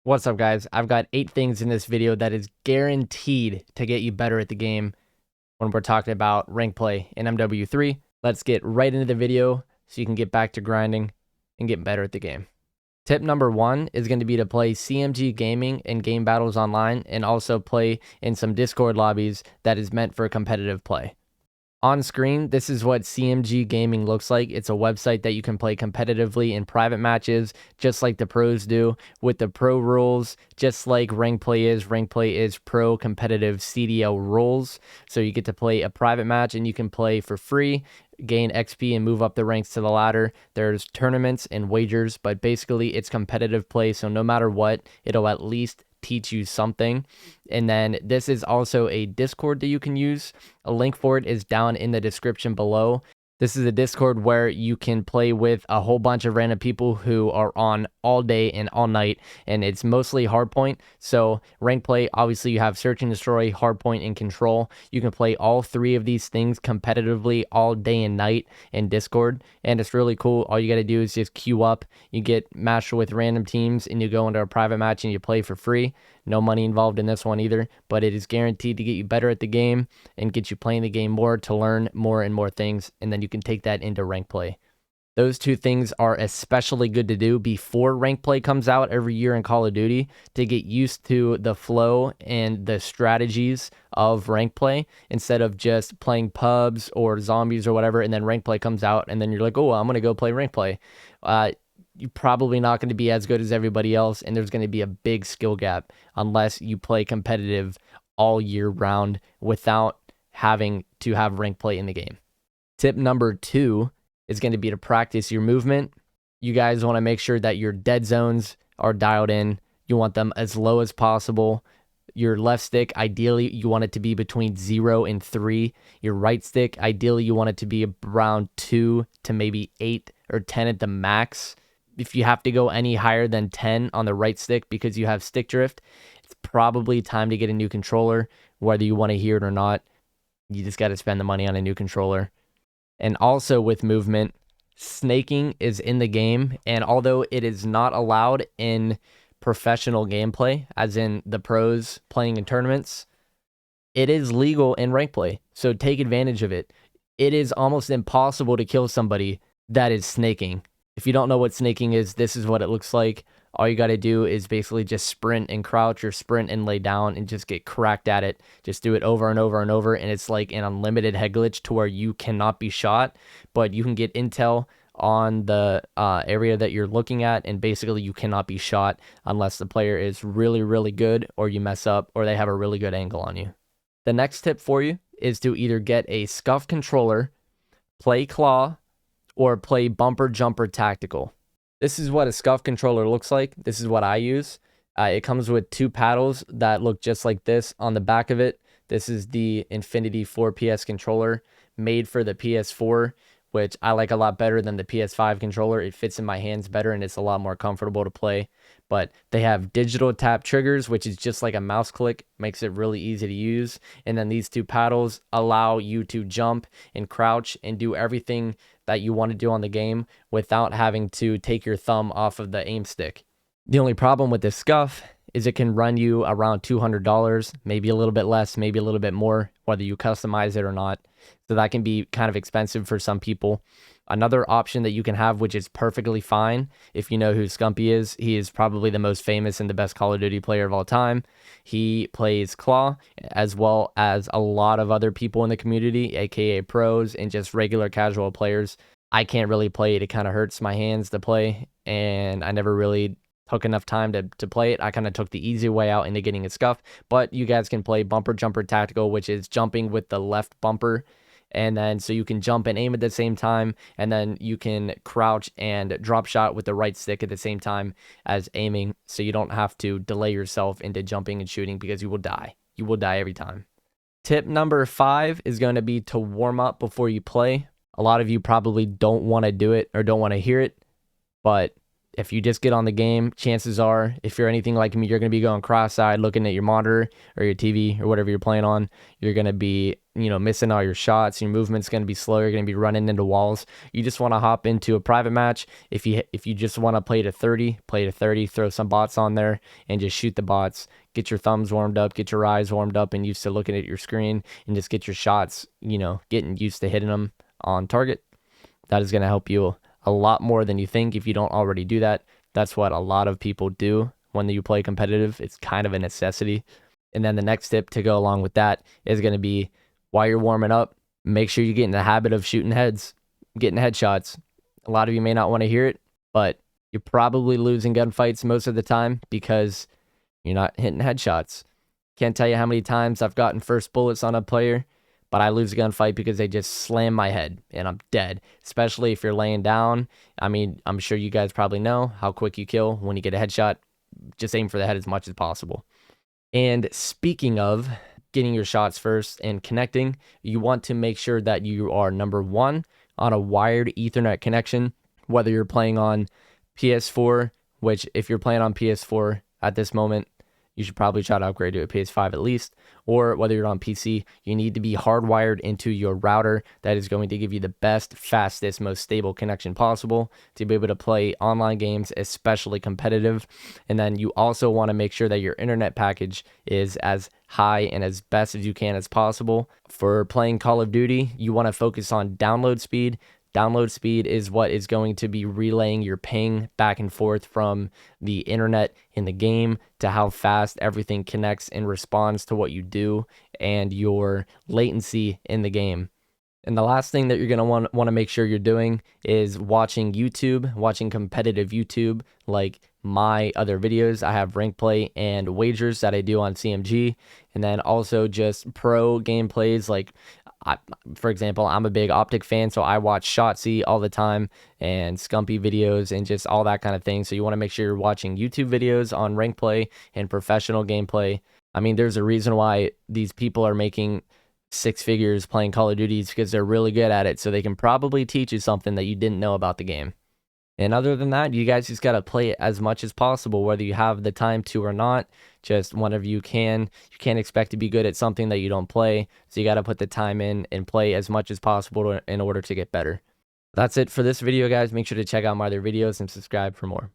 What's up, guys? I've got 8 things in this video that is guaranteed to get you better at the game when we're talking about rank play in MW3. Let's get right into the video so you can get back to grinding and get better at the game. Tip number 1 is going to be to play CMG Gaming and game battles online, and also play in some Discord lobbies that is meant for competitive play. On screen, this is what CMG Gaming looks like. It's a website that you can play competitively in private matches, just like the pros do, with the pro rules, just like rank play is. Rank play is pro competitive CDL rules. So you get to play a private match and you can play for free, gain XP and move up the ranks to the ladder. There's tournaments and wagers, but basically it's competitive play. So no matter what, it'll at least teach you something. And then this is also a Discord that you can use. A link for it is down in the description below. This is a Discord where you can play with a whole bunch of random people who are on all day and all night, and it's mostly hardpoint. So rank play, obviously you have search and destroy, hardpoint, and control. You can play all 3 of these things competitively all day and night in Discord, and it's really cool. All you got to do is just queue up, you get matched with random teams, and you go into a private match and you play for free. No money involved in this one either, but it is guaranteed to get you better at the game and get you playing the game more to learn more and more things, and then you can take that into rank play. Those 2 things are especially good to do before rank play comes out every year in Call of Duty, to get used to the flow and the strategies of rank play, instead of just playing pubs or zombies or whatever, and then rank play comes out and then you're like, oh, I'm going to go play rank play. You're probably not going to be as good as everybody else, and there's going to be a big skill gap unless you play competitive all year round without having to have rank play in the game. Tip number 2 is going to be to practice your movement. You guys want to make sure that your dead zones are dialed in. You want them as low as possible. Your left stick, ideally, you want it to be between 0 and 3. Your right stick, ideally, you want it to be around 2 to maybe 8 or 10 at the max. If you have to go any higher than 10 on the right stick because you have stick drift, it's probably time to get a new controller, whether you want to hear it or not. You just got to spend the money on a new controller. And also with movement, snaking is in the game, and although it is not allowed in professional gameplay, as in the pros playing in tournaments, it is legal in rank play, so take advantage of it. It is almost impossible to kill somebody that is snaking. If you don't know what snaking is, this is what it looks like. All you got to do is basically just sprint and crouch, or sprint and lay down, and just get cracked at it. Just do it over and over and over, and it's like an unlimited head glitch to where you cannot be shot, but you can get intel on the area that you're looking at, and basically you cannot be shot unless the player is really, really good, or you mess up, or they have a really good angle on you. The next tip for you is to either get a scuff controller, play claw, or play bumper jumper tactical. This is what a scuff controller looks like. This is what I use. It comes with 2 paddles that look just like this on the back of it. This is the Infinity 4PS controller, made for the PS4, which I like a lot better than the PS5 controller. It fits in my hands better and it's a lot more comfortable to play. But they have digital tap triggers, which is just like a mouse click, makes it really easy to use. And then these 2 paddles allow you to jump and crouch and do everything that you want to do on the game without having to take your thumb off of the aim stick. The only problem with this scuff is it can run you around $200, maybe a little bit less, maybe a little bit more, whether you customize it or not. So that can be kind of expensive for some people. Another option that you can have, which is perfectly fine, if you know who Scumpy is, he is probably the most famous and the best Call of Duty player of all time. He plays Claw, as well as a lot of other people in the community, aka pros and just regular casual players. I can't really play it. It kind of hurts my hands to play, and I never really took enough time to play it. I kind of took the easy way out into getting a scuff, but you guys can play bumper jumper tactical, which is jumping with the left bumper. And then so you can jump and aim at the same time, and then you can crouch and drop shot with the right stick at the same time as aiming, so you don't have to delay yourself into jumping and shooting, because you will die. You will die every time. Tip number 5 is going to be to warm up before you play. A lot of you probably don't want to do it or don't want to hear it, but if you just get on the game, chances are, if you're anything like me, you're going to be going cross-eyed looking at your monitor or your TV or whatever you're playing on. You're going to be, missing all your shots. Your movement's going to be slow. You're going to be running into walls. You just want to hop into a private match. If you just want to play to 30, throw some bots on there and just shoot the bots. Get your thumbs warmed up, get your eyes warmed up and used to looking at your screen, and just get your shots, getting used to hitting them on target. That is going to help you a lot more than you think if you don't already do that. That's what a lot of people do when you play competitive. It's kind of a necessity. And then the next tip to go along with that is going to be, while you're warming up, make sure you get in the habit of shooting heads, getting headshots. A lot of you may not want to hear it, but you're probably losing gunfights most of the time because you're not hitting headshots. Can't tell you how many times I've gotten first bullets on a player, but I lose a gunfight because they just slam my head and I'm dead, especially if you're laying down. I mean, I'm sure you guys probably know how quick you kill when you get a headshot. Just aim for the head as much as possible. And speaking of getting your shots first and connecting, you want to make sure that you are, number one, on a wired Ethernet connection, whether you're playing on PS4, which if you're playing on PS4 at this moment, you should probably try to upgrade to a PS5 at least, or whether you're on PC, you need to be hardwired into your router. That is going to give you the best, fastest, most stable connection possible to be able to play online games, especially competitive. And then you also want to make sure that your internet package is as high and as best as you can as possible. For playing Call of Duty, you want to focus on download speed. Download speed is what is going to be relaying your ping back and forth from the internet in the game to how fast everything connects and responds to what you do, and your latency in the game. And the last thing that you're going to want to make sure you're doing is watching YouTube, watching competitive YouTube, like my other videos. I have rank play and wagers that I do on CMG, and then also just pro gameplays. Like, for example, I'm a big Optic fan, so I watch Shotzi all the time and Scumpy videos and just all that kind of thing. So you want to make sure you're watching YouTube videos on rank play and professional gameplay. I mean, there's a reason why these people are making six figures playing Call of Duty, because they're really good at it. So they can probably teach you something that you didn't know about the game. And other than that, you guys just got to play it as much as possible, whether you have the time to or not. Just whenever you can. You can't expect to be good at something that you don't play. So you got to put the time in and play as much as possible in order to get better. That's it for this video, guys. Make sure to check out my other videos and subscribe for more.